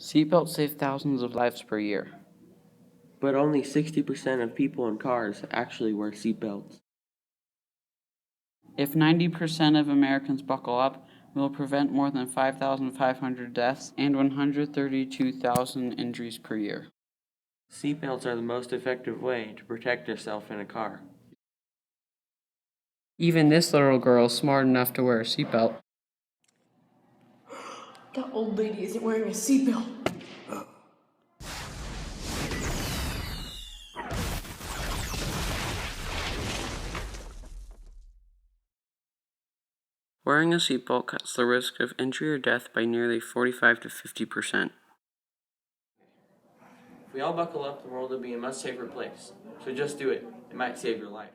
Seatbelts save thousands of lives per year. But only 60% of people in cars actually wear seatbelts. If 90% of Americans buckle up, we will prevent more than 5,500 deaths and 132,000 injuries per year. Seatbelts are the most effective way to protect yourself in a car. Even this little girl is smart enough to wear a seatbelt. That old lady isn't wearing a seatbelt. Wearing a seatbelt cuts the risk of injury or death by nearly 45 to 50%. If we all buckle up, the world will be a much safer place. So just do it. It might save your life.